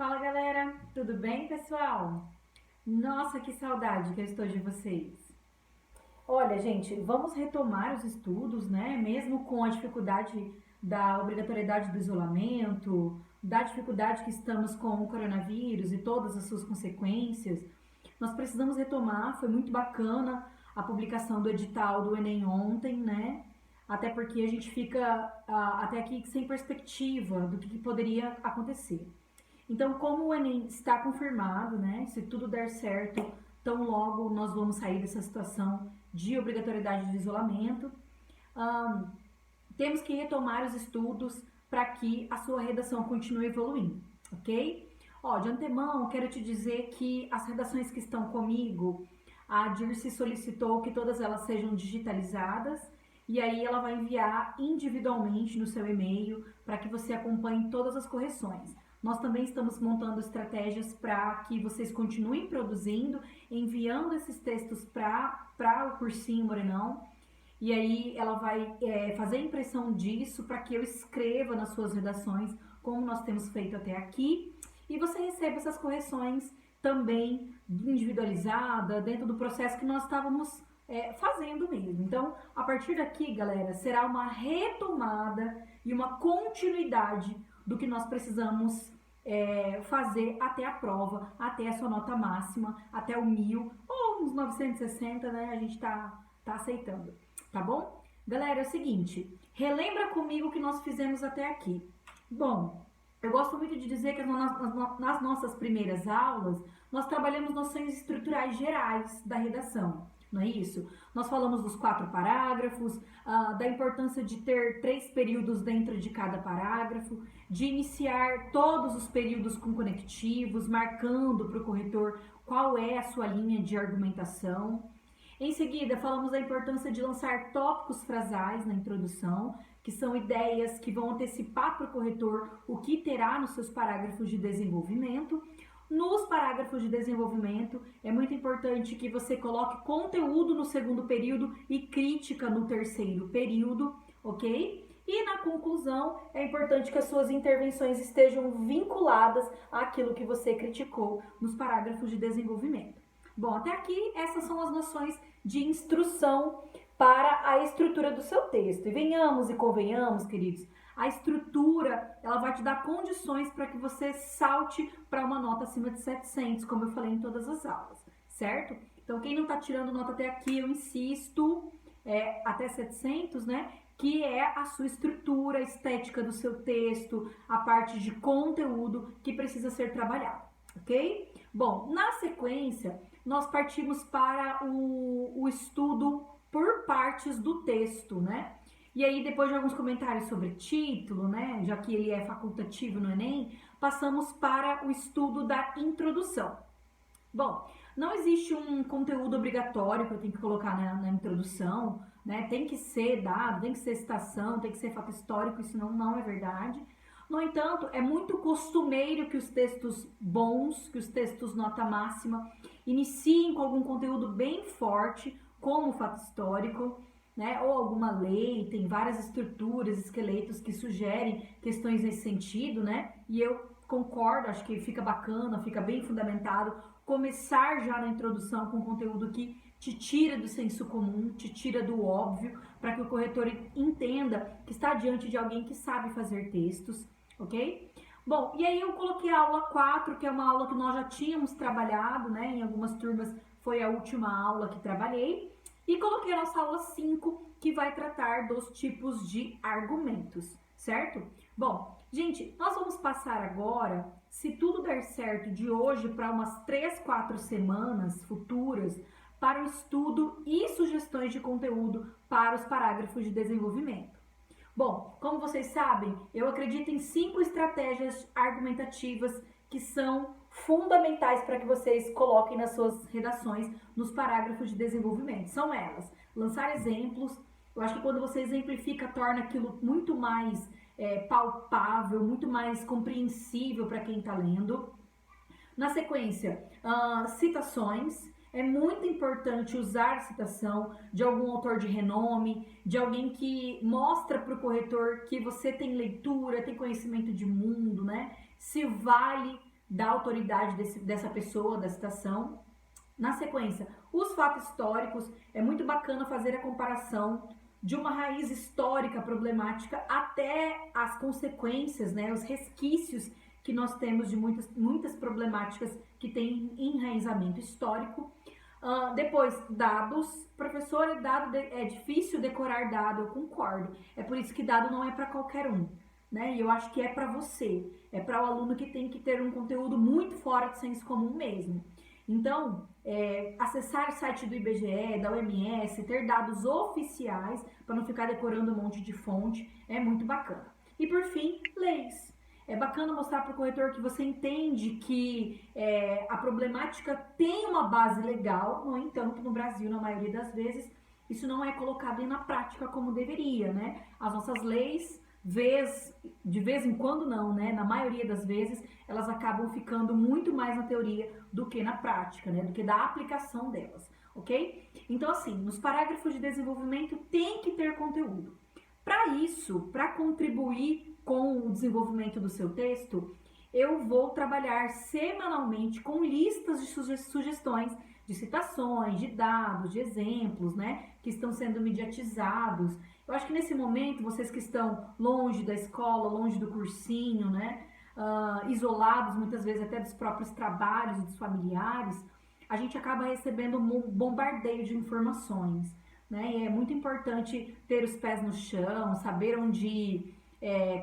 Fala galera, tudo bem pessoal? Nossa, que saudade que eu estou de vocês. Olha, gente, vamos retomar os estudos, né? Mesmo com a dificuldade da obrigatoriedade do isolamento, da dificuldade que estamos com o coronavírus e todas as suas consequências, nós precisamos retomar. Foi muito bacana a publicação do edital do Enem ontem, né? Até porque a gente fica até aqui sem perspectiva do que poderia acontecer. Então, como o Enem está confirmado, né? Se tudo der certo, tão logo nós vamos sair dessa situação de obrigatoriedade de isolamento. Temos que retomar os estudos para que a sua redação continue evoluindo, ok? Ó, de antemão, quero te dizer que as redações que estão comigo, a Dirce solicitou que todas elas sejam digitalizadas e aí ela vai enviar individualmente no seu e-mail para que você acompanhe todas as correções. Nós também estamos montando estratégias para que vocês continuem produzindo, enviando esses textos para o cursinho Morenão. E aí ela vai fazer a impressão disso para que eu escreva nas suas redações, como nós temos feito até aqui. E você receba essas correções também individualizada, dentro do processo que nós estávamos fazendo mesmo. Então, a partir daqui, galera, será uma retomada e uma continuidade do que nós precisamos fazer até a prova, até a sua nota máxima, até o 1000 ou uns 960, né? A gente tá aceitando, tá bom? Galera, é o seguinte, relembra comigo o que nós fizemos até aqui. Bom, eu gosto muito de dizer que nas nossas primeiras aulas, nós trabalhamos noções estruturais gerais da redação. Não é isso? Nós falamos dos 4 parágrafos, da importância de ter 3 períodos dentro de cada parágrafo, de iniciar todos os períodos com conectivos, marcando para o corretor qual é a sua linha de argumentação. Em seguida, falamos da importância de lançar tópicos frasais na introdução, que são ideias que vão antecipar para o corretor o que terá nos seus parágrafos de desenvolvimento. Nos parágrafos de desenvolvimento, é muito importante que você coloque conteúdo no segundo período e crítica no terceiro período, ok? E na conclusão, é importante que as suas intervenções estejam vinculadas àquilo que você criticou nos parágrafos de desenvolvimento. Bom, até aqui essas são as noções de instrução para a estrutura do seu texto. E venhamos e convenhamos, queridos, a estrutura, ela vai te dar condições para que você salte para uma nota acima de 700, como eu falei em todas as aulas, certo? Então, quem não está tirando nota até aqui, eu insisto, até 700, né? Que é a sua estrutura, a estética do seu texto, a parte de conteúdo que precisa ser trabalhado, ok? Bom, na sequência, nós partimos para o estudo por partes do texto, né? E aí, depois de alguns comentários sobre título, né, já que ele é facultativo no Enem, passamos para o estudo da introdução. Bom, não existe um conteúdo obrigatório que eu tenho que colocar na introdução, né? Tem que ser dado, tem que ser citação, tem que ser fato histórico, isso não é verdade. No entanto, é muito costumeiro que os textos bons, que os textos nota máxima, iniciem com algum conteúdo bem forte, como o fato histórico, né, ou alguma lei. Tem várias estruturas, esqueletos que sugerem questões nesse sentido, né? E eu concordo, acho que fica bacana, fica bem fundamentado começar já na introdução com conteúdo que te tira do senso comum, te tira do óbvio, para que o corretor entenda que está diante de alguém que sabe fazer textos, ok? Bom, e aí eu coloquei a aula 4, que é uma aula que nós já tínhamos trabalhado, né? Em algumas turmas foi a última aula que trabalhei. E coloquei a nossa aula 5, que vai tratar dos tipos de argumentos, certo? Bom, gente, nós vamos passar agora, se tudo der certo, de hoje para umas 3, 4 semanas futuras, para o estudo e sugestões de conteúdo para os parágrafos de desenvolvimento. Bom, como vocês sabem, eu acredito em 5 estratégias argumentativas que são fundamentais para que vocês coloquem nas suas redações, nos parágrafos de desenvolvimento. São elas: lançar exemplos. Eu acho que quando você exemplifica, torna aquilo muito mais palpável, muito mais compreensível para quem está lendo. Na sequência, citações. É muito importante usar citação de algum autor de renome, de alguém que mostra para o corretor que você tem leitura, tem conhecimento de mundo, né? Se vale da autoridade dessa pessoa, da citação. Na sequência, os fatos históricos. É muito bacana fazer a comparação de uma raiz histórica problemática até as consequências, né, os resquícios que nós temos de muitas problemáticas que têm enraizamento histórico. Depois, dados. Professor, é difícil decorar dado, eu concordo. É por isso que dado não é para qualquer um, né? E eu acho que é para você. É para o aluno que tem que ter um conteúdo muito fora do senso comum mesmo. Então, acessar o site do IBGE, da OMS, ter dados oficiais, para não ficar decorando um monte de fonte, é muito bacana. E por fim, leis. É bacana mostrar para o corretor que você entende que a problemática tem uma base legal, no entanto, no Brasil, na maioria das vezes, isso não é colocado na prática como deveria, né? As nossas leis, de vez em quando não, né? Na maioria das vezes, elas acabam ficando muito mais na teoria do que na prática, né? Do que da aplicação delas, ok? Então, assim, nos parágrafos de desenvolvimento tem que ter conteúdo. Para isso, para contribuir com o desenvolvimento do seu texto, eu vou trabalhar semanalmente com listas de sugestões de citações, de dados, de exemplos, né, que estão sendo mediatizados. Eu acho que nesse momento, vocês que estão longe da escola, longe do cursinho, né, isolados muitas vezes até dos próprios trabalhos e dos familiares, a gente acaba recebendo um bombardeio de informações, né, e é muito importante ter os pés no chão, saber onde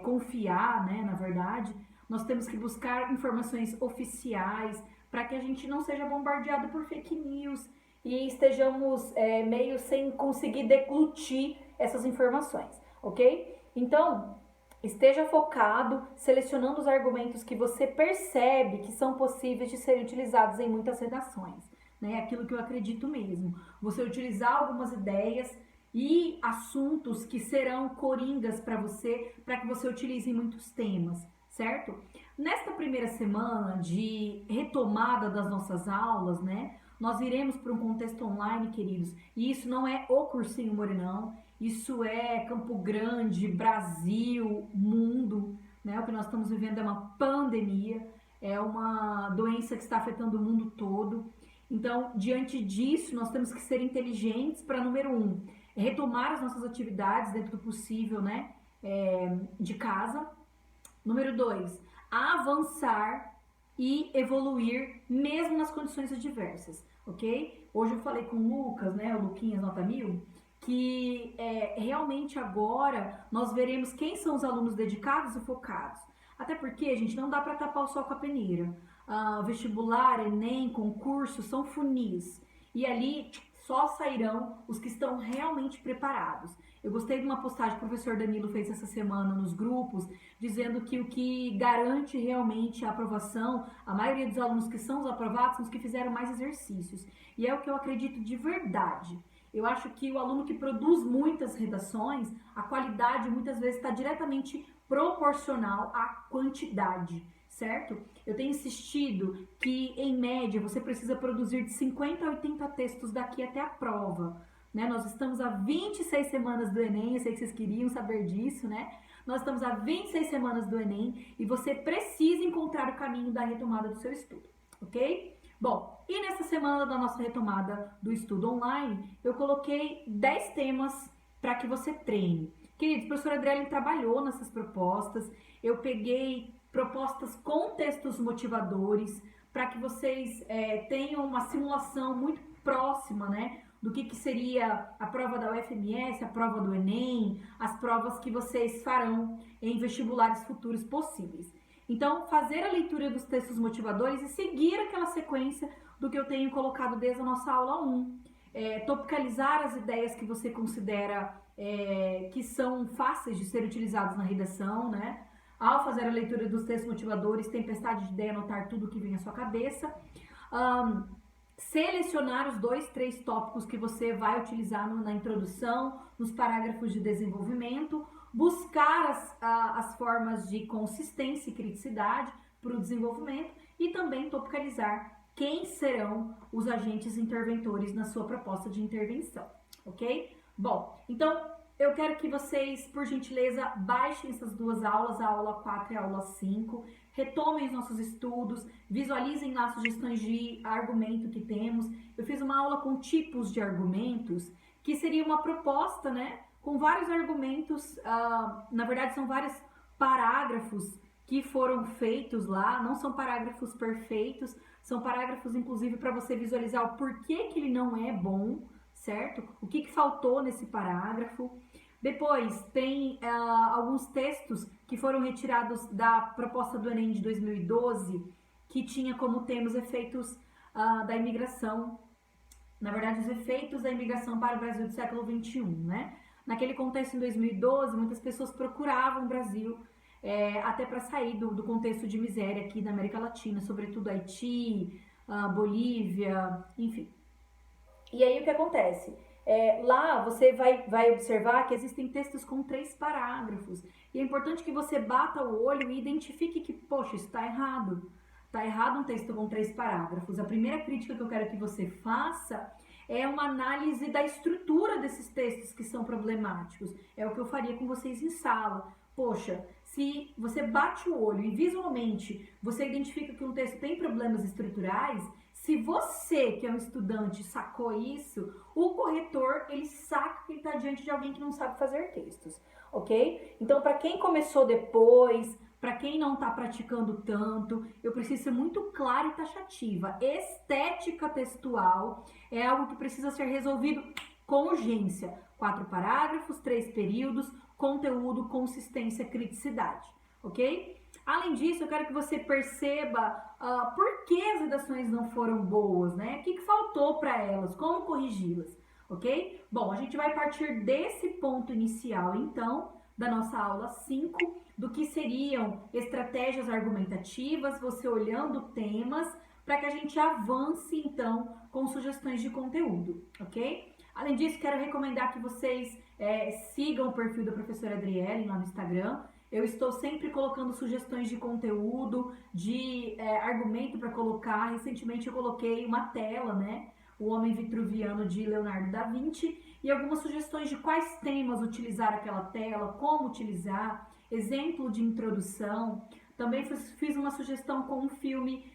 confiar, né, na verdade. Nós temos que buscar informações oficiais para que a gente não seja bombardeado por fake news e estejamos meio sem conseguir deglutir essas informações, ok? Então, esteja focado, selecionando os argumentos que você percebe que são possíveis de serem utilizados em muitas redações, né? Aquilo que eu acredito mesmo. Você utilizar algumas ideias e assuntos que serão coringas para que você utilize em muitos temas, certo? Nesta primeira semana de retomada das nossas aulas, né, nós iremos para um contexto online, queridos, e isso não é o Cursinho Morenão, isso é Campo Grande, Brasil, mundo, né? O que nós estamos vivendo é uma pandemia, é uma doença que está afetando o mundo todo. Então, diante disso, nós temos que ser inteligentes para, número 1, retomar as nossas atividades dentro do possível, né, de casa. Número 2, avançar e evoluir mesmo nas condições adversas, ok? Hoje eu falei com o Lucas, né, o Luquinhas Nota 1000, que realmente agora nós veremos quem são os alunos dedicados e focados. Até porque, gente, não dá para tapar o sol com a peneira. Vestibular, Enem, concurso, são funis. E ali só sairão os que estão realmente preparados. Eu gostei de uma postagem que o professor Danilo fez essa semana nos grupos, dizendo que o que garante realmente a aprovação, a maioria dos alunos que são os aprovados, são os que fizeram mais exercícios. E é o que eu acredito de verdade. Eu acho que o aluno que produz muitas redações, a qualidade muitas vezes está diretamente proporcional à quantidade, certo? Eu tenho insistido que, em média, você precisa produzir de 50 a 80 textos daqui até a prova, né? Nós estamos a 26 semanas do Enem, eu sei que vocês queriam saber disso, né? Nós estamos a 26 semanas do Enem e você precisa encontrar o caminho da retomada do seu estudo, ok? Bom, e nessa semana da nossa retomada do estudo online, eu coloquei 10 temas para que você treine. Queridos, a professora Adriele trabalhou nessas propostas, eu peguei propostas com textos motivadores para que vocês tenham uma simulação muito próxima, né, do que seria a prova da UFMS, a prova do Enem, as provas que vocês farão em vestibulares futuros possíveis. Então, fazer a leitura dos textos motivadores e seguir aquela sequência do que eu tenho colocado desde a nossa aula 1. Topicalizar as ideias que você considera que são fáceis de ser utilizados na redação, né? Ao fazer a leitura dos textos motivadores, tempestade de ideia, anotar tudo que vem à sua cabeça. Selecionar os 2, 3 tópicos que você vai utilizar na introdução, nos parágrafos de desenvolvimento. Buscar as formas de consistência e criticidade para o desenvolvimento e também topicalizar quem serão os agentes interventores na sua proposta de intervenção, ok? Bom, então eu quero que vocês, por gentileza, baixem essas duas aulas, a aula 4 e a aula 5, retomem os nossos estudos, visualizem lá sugestões de argumento que temos. Eu fiz uma aula com tipos de argumentos, que seria uma proposta, né, com vários argumentos, na verdade são vários parágrafos que foram feitos lá, não são parágrafos perfeitos, são parágrafos inclusive para você visualizar o porquê que ele não é bom, certo? O que faltou nesse parágrafo. Depois tem alguns textos que foram retirados da proposta do Enem de 2012, que tinha como tema os efeitos da imigração, na verdade os efeitos da imigração para o Brasil do século XXI, né? Naquele contexto, em 2012, muitas pessoas procuravam o Brasil até para sair do contexto de miséria aqui na América Latina, sobretudo Haiti, Bolívia, enfim. E aí o que acontece? Lá você vai observar que existem textos com 3 parágrafos. E é importante que você bata o olho e identifique que, poxa, isso está errado. Está errado um texto com 3 parágrafos. A primeira crítica que eu quero que você faça é uma análise da estrutura desses textos que são problemáticos. É o que eu faria com vocês em sala. Poxa, se você bate o olho e visualmente você identifica que um texto tem problemas estruturais, se você, que é um estudante, sacou isso, o corretor, ele saca que ele está diante de alguém que não sabe fazer textos, ok? Então, para quem começou depois, para quem não está praticando tanto, eu preciso ser muito clara e taxativa. Estética textual é algo que precisa ser resolvido com urgência. 4 parágrafos, 3 períodos, conteúdo, consistência, criticidade, ok? Além disso, eu quero que você perceba por que as redações não foram boas, né? O que faltou para elas, como corrigi-las, ok? Bom, a gente vai partir desse ponto inicial, então, da nossa aula 5, do que seriam estratégias argumentativas, você olhando temas, para que a gente avance, então, com sugestões de conteúdo, ok? Além disso, quero recomendar que vocês sigam o perfil da professora Adriele lá no Instagram. Eu estou sempre colocando sugestões de conteúdo, de argumento para colocar. Recentemente eu coloquei uma tela, né? O Homem Vitruviano de Leonardo da Vinci, e algumas sugestões de quais temas utilizar aquela tela, como utilizar, exemplo de introdução. Também fiz uma sugestão com um filme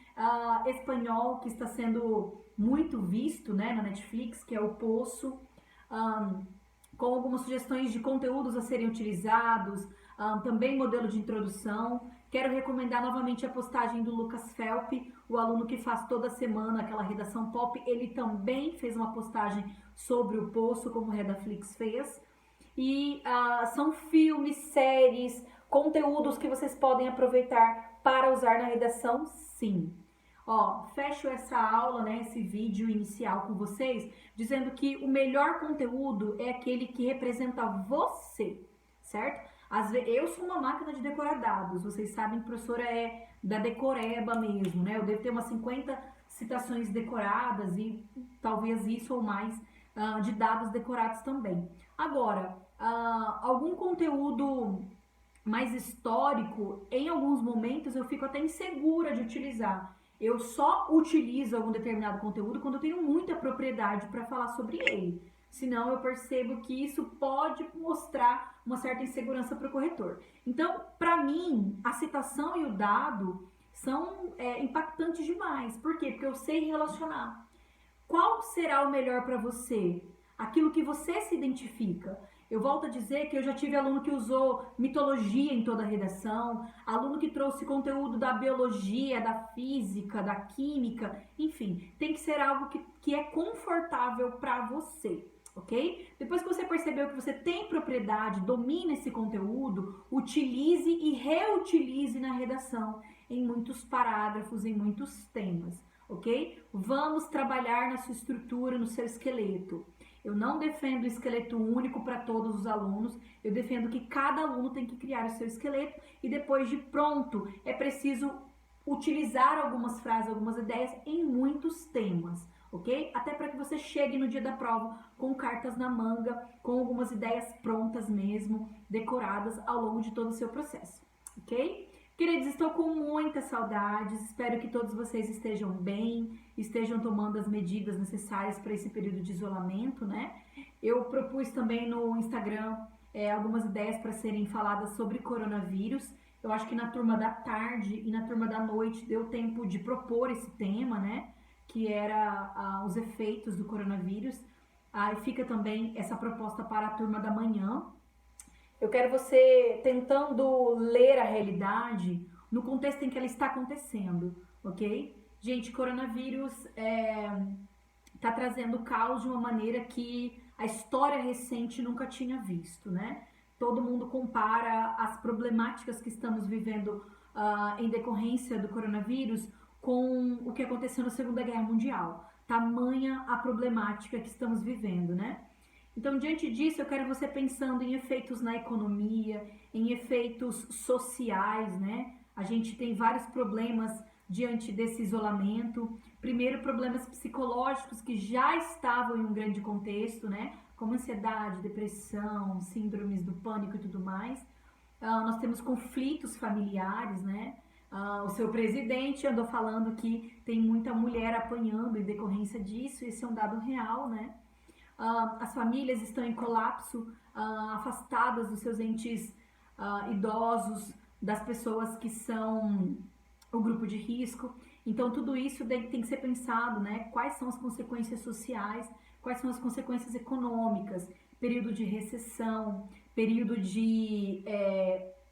espanhol que está sendo muito visto, né, na Netflix, que é O Poço, com algumas sugestões de conteúdos a serem utilizados, também modelo de introdução. Quero recomendar novamente a postagem do Lucas Felpe, o aluno que faz toda semana aquela redação pop. Ele também fez uma postagem sobre o Poço, como o Redaflix fez. E são filmes, séries, conteúdos que vocês podem aproveitar para usar na redação, sim. Ó, fecho essa aula, né, esse vídeo inicial com vocês, dizendo que o melhor conteúdo é aquele que representa você, certo? Eu sou uma máquina de decorar dados, vocês sabem que a professora é da decoreba mesmo, né? Eu devo ter umas 50 citações decoradas e talvez isso ou mais de dados decorados também. Agora, algum conteúdo mais histórico, em alguns momentos eu fico até insegura de utilizar. Eu só utilizo algum determinado conteúdo quando eu tenho muita propriedade para falar sobre ele. Senão eu percebo que isso pode mostrar uma certa insegurança para o corretor. Então, para mim, a citação e o dado são impactantes demais. Por quê? Porque eu sei relacionar. Qual será o melhor para você? Aquilo que você se identifica. Eu volto a dizer que eu já tive aluno que usou mitologia em toda a redação, aluno que trouxe conteúdo da biologia, da física, da química, enfim, tem que ser algo que é confortável para você, ok? Depois que você percebeu que você tem propriedade, domina esse conteúdo, utilize e reutilize na redação, em muitos parágrafos, em muitos temas, ok? Vamos trabalhar na sua estrutura, no seu esqueleto. Eu não defendo esqueleto único para todos os alunos, eu defendo que cada aluno tem que criar o seu esqueleto e depois de pronto é preciso utilizar algumas frases, algumas ideias em muitos temas, ok? Até para que você chegue no dia da prova com cartas na manga, com algumas ideias prontas mesmo, decoradas ao longo de todo o seu processo, ok? Queridos, estou com muitas saudades, espero que todos vocês estejam bem, estejam tomando as medidas necessárias para esse período de isolamento, né? Eu propus também no Instagram algumas ideias para serem faladas sobre coronavírus. Eu acho que na turma da tarde e na turma da noite deu tempo de propor esse tema, né? Que era os efeitos do coronavírus. Aí fica também essa proposta para a turma da manhã. Eu quero você tentando ler a realidade no contexto em que ela está acontecendo, ok? Gente, coronavírus está trazendo caos de uma maneira que a história recente nunca tinha visto, né? Todo mundo compara as problemáticas que estamos vivendo em decorrência do coronavírus com o que aconteceu na Segunda Guerra Mundial. Tamanha a problemática que estamos vivendo, né? Então, diante disso, eu quero você pensando em efeitos na economia, em efeitos sociais, né? A gente tem vários problemas diante desse isolamento. Primeiro, problemas psicológicos que já estavam em um grande contexto, né? Como ansiedade, depressão, síndromes do pânico e tudo mais. Nós temos conflitos familiares, né? O seu presidente andou falando que tem muita mulher apanhando em decorrência disso, esse é um dado real, né? As famílias estão em colapso, afastadas dos seus entes idosos, das pessoas que são o grupo de risco. Então, tudo isso tem que ser pensado, né? Quais são as consequências sociais, quais são as consequências econômicas, período de recessão, período de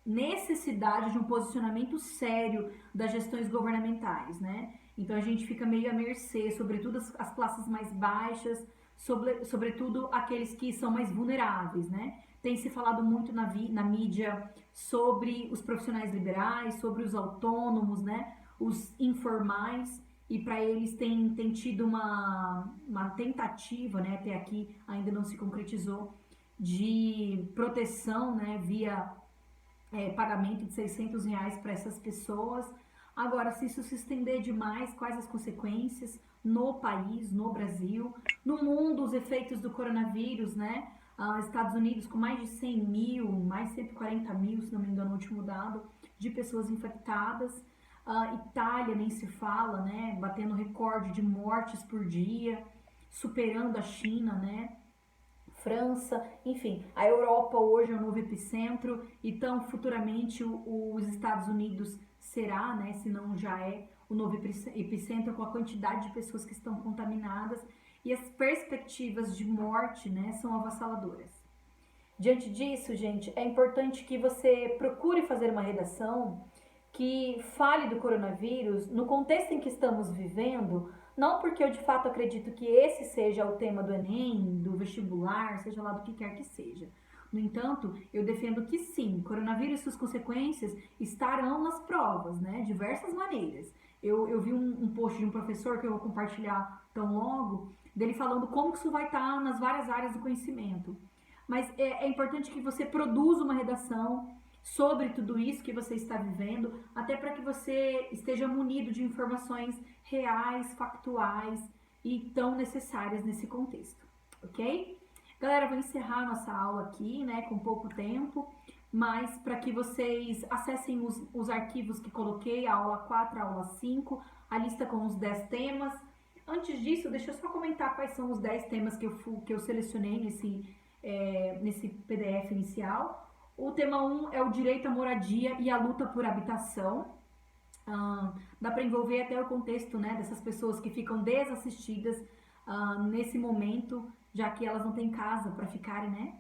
necessidade de um posicionamento sério das gestões governamentais, né? Então, a gente fica meio à mercê, sobretudo as classes mais baixas, sobretudo aqueles que são mais vulneráveis, né? Tem se falado muito na mídia sobre os profissionais liberais, sobre os autônomos, né? Os informais, e para eles tem tido uma tentativa, né? Até aqui ainda não se concretizou, de proteção, né? Via pagamento de R$ 600 para essas pessoas. Agora, se isso se estender demais, quais as consequências no país, no Brasil, no mundo, os efeitos do coronavírus, né? Estados Unidos com mais de 100 mil, mais de 140 mil, se não me engano, o último dado, de pessoas infectadas. Itália nem se fala, né? Batendo recorde de mortes por dia, superando a China, né? França, enfim, a Europa hoje é o novo epicentro, então futuramente os Estados Unidos será, né, se não já é, o novo epicentro com a quantidade de pessoas que estão contaminadas e as perspectivas de morte, né, são avassaladoras. Diante disso, gente, é importante que você procure fazer uma redação que fale do coronavírus no contexto em que estamos vivendo, não porque eu de fato acredito que esse seja o tema do Enem, do vestibular, seja lá do que quer que seja. No entanto, eu defendo que sim, coronavírus e suas consequências estarão nas provas, né? Diversas maneiras. Eu vi um post de um professor que eu vou compartilhar tão logo, dele falando como que isso vai estar nas várias áreas do conhecimento. Mas é importante que você produza uma redação sobre tudo isso que você está vivendo, até para que você esteja munido de informações reais, factuais e tão necessárias nesse contexto, ok? Galera, vou encerrar nossa aula aqui, né, com pouco tempo, mas para que vocês acessem os arquivos que coloquei, a aula 4, a aula 5, a lista com os 10 temas. Antes disso, deixa eu só comentar quais são os 10 temas que eu selecionei nesse PDF inicial. O tema 1 é o direito à moradia e a luta por habitação. Dá para envolver até o contexto, né, dessas pessoas que ficam desassistidas nesse momento, já que elas não têm casa para ficarem, né?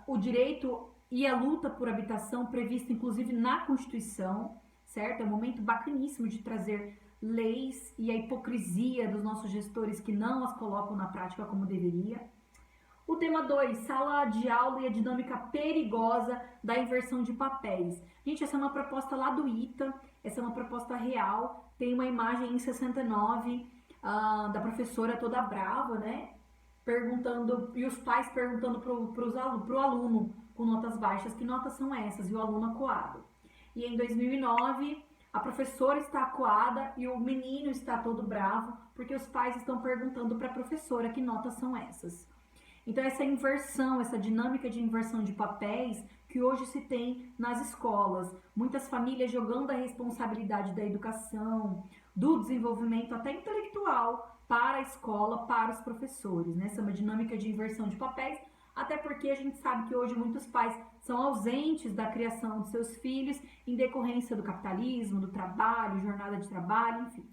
O direito e a luta por habitação previsto inclusive na Constituição, certo? É um momento bacaníssimo de trazer leis e a hipocrisia dos nossos gestores que não as colocam na prática como deveria. O tema 2, sala de aula e a dinâmica perigosa da inversão de papéis. Gente, essa é uma proposta lá do ITA, essa é uma proposta real, tem uma imagem em 69 da professora toda brava, né? Perguntando, e os pais perguntando pro aluno com notas baixas, que notas são essas? E o aluno acuado. E em 2009, a professora está acuada e o menino está todo bravo, porque os pais estão perguntando para a professora que notas são essas. Então, essa inversão, essa dinâmica de inversão de papéis que hoje se tem nas escolas. Muitas famílias jogando a responsabilidade da educação, do desenvolvimento até intelectual para a escola, para os professores, né? Essa é uma dinâmica de inversão de papéis. até porque a gente sabe que hoje muitos pais são ausentes da criação de seus filhos em decorrência do capitalismo, do trabalho, jornada de trabalho, enfim.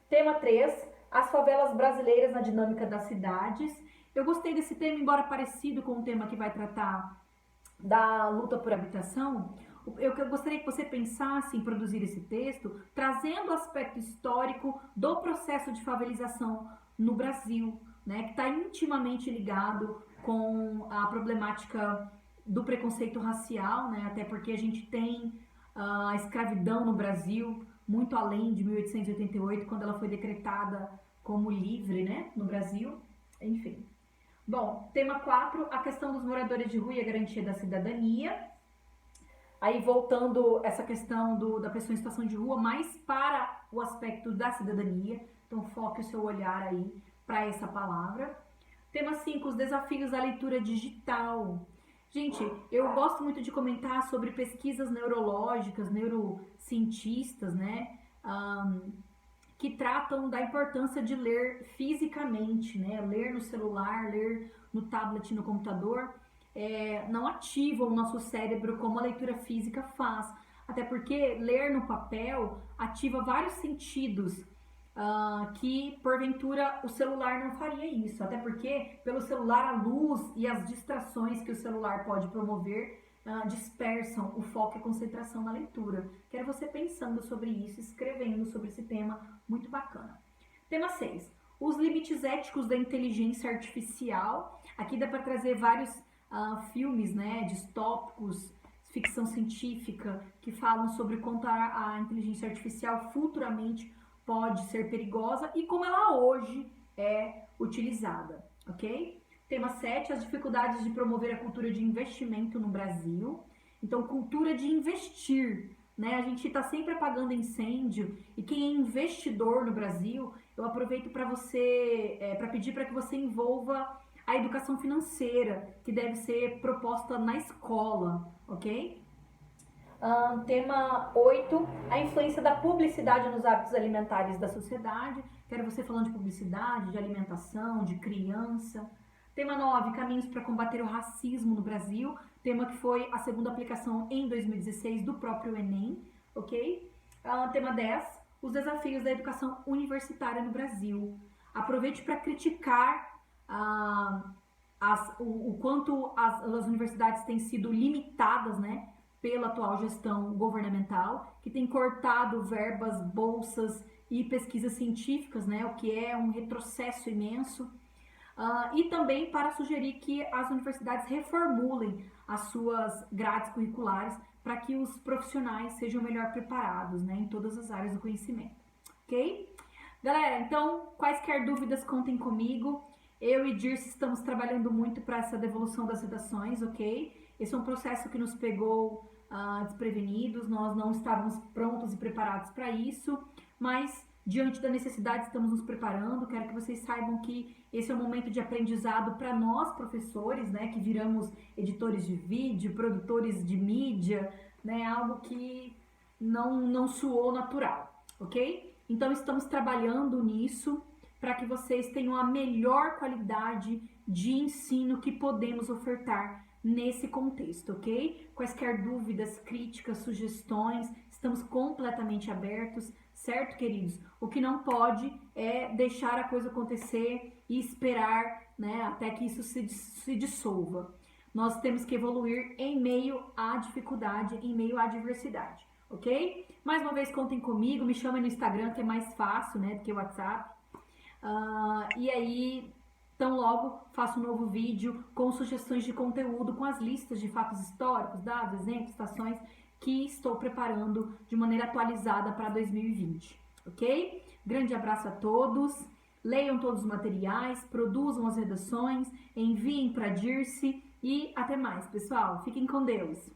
Tema 3, as favelas brasileiras na dinâmica das cidades. Eu gostei desse tema, embora parecido com o tema que vai tratar da luta por habitação. Eu gostaria que você pensasse em produzir esse texto trazendo o aspecto histórico do processo de favelização no Brasil, né, que está intimamente ligado com a problemática do preconceito racial, né, até porque a gente tem a escravidão no Brasil muito além de 1888, quando ela foi decretada como livre, né, no Brasil, enfim. Bom, tema 4, a questão dos moradores de rua e a garantia da cidadania. Aí voltando essa questão da pessoa em situação de rua, mais para o aspecto da cidadania. Então foque o seu olhar aí para essa palavra. Tema 5, os desafios da leitura digital. Gente, eu gosto muito de comentar sobre pesquisas neurológicas, neurocientistas, né? Que tratam da importância de ler fisicamente, né? Ler no celular, ler no tablet, no computador, não ativam o nosso cérebro como a leitura física faz. Até porque ler no papel ativa vários sentidos que, porventura, o celular não faria isso. Até porque, pelo celular, a luz e as distrações que o celular pode promover dispersam o foco e a concentração na leitura. Quero você pensando sobre isso, escrevendo sobre esse tema muito bacana. Tema 6. Os limites éticos da inteligência artificial. Aqui dá para trazer vários filmes, né, distópicos, ficção científica, que falam sobre quanto a inteligência artificial futuramente pode ser perigosa e como ela hoje é utilizada, ok? Tema 7, as dificuldades de promover a cultura de investimento no Brasil. Então, cultura de investir, né? A gente está sempre apagando incêndio e quem é investidor no Brasil, eu aproveito para pedir para que você envolva a educação financeira, que deve ser proposta na escola, ok? Tema 8, a influência da publicidade nos hábitos alimentares da sociedade. Quero você falando de publicidade, de alimentação, de criança. Tema 9, caminhos para combater o racismo no Brasil. Tema que foi a segunda aplicação em 2016 do próprio Enem, ok? Tema 10, os desafios da educação universitária no Brasil. Aproveite para criticar o quanto as universidades têm sido limitadas, né, pela atual gestão governamental, que tem cortado verbas, bolsas e pesquisas científicas, né, o que é um retrocesso imenso. E também para sugerir que as universidades reformulem as suas grades curriculares para que os profissionais sejam melhor preparados, né, em todas as áreas do conhecimento, ok? Galera, então, quaisquer dúvidas, contem comigo. Eu e Dirce estamos trabalhando muito para essa devolução das redações, ok? Esse é um processo que nos pegou desprevenidos, nós não estávamos prontos e preparados para isso, mas diante da necessidade estamos nos preparando. Quero que vocês saibam que esse é um momento de aprendizado para nós, professores, né, que viramos editores de vídeo, produtores de mídia, né, algo que não soou natural, ok? Então estamos trabalhando nisso para que vocês tenham a melhor qualidade de ensino que podemos ofertar nesse contexto, ok? Quaisquer dúvidas, críticas, sugestões, estamos completamente abertos, certo, queridos? O que não pode é deixar a coisa acontecer e esperar, né, até que isso se dissolva. Nós temos que evoluir em meio à dificuldade, em meio à adversidade, ok? Mais uma vez, contem comigo, me chamem no Instagram, que é mais fácil, né, do que o WhatsApp. E aí, tão logo faço um novo vídeo com sugestões de conteúdo, com as listas de fatos históricos, dados, exemplos, citações que estou preparando de maneira atualizada para 2020, ok? Grande abraço a todos, leiam todos os materiais, produzam as redações, enviem para Dirce e até mais, pessoal. Fiquem com Deus!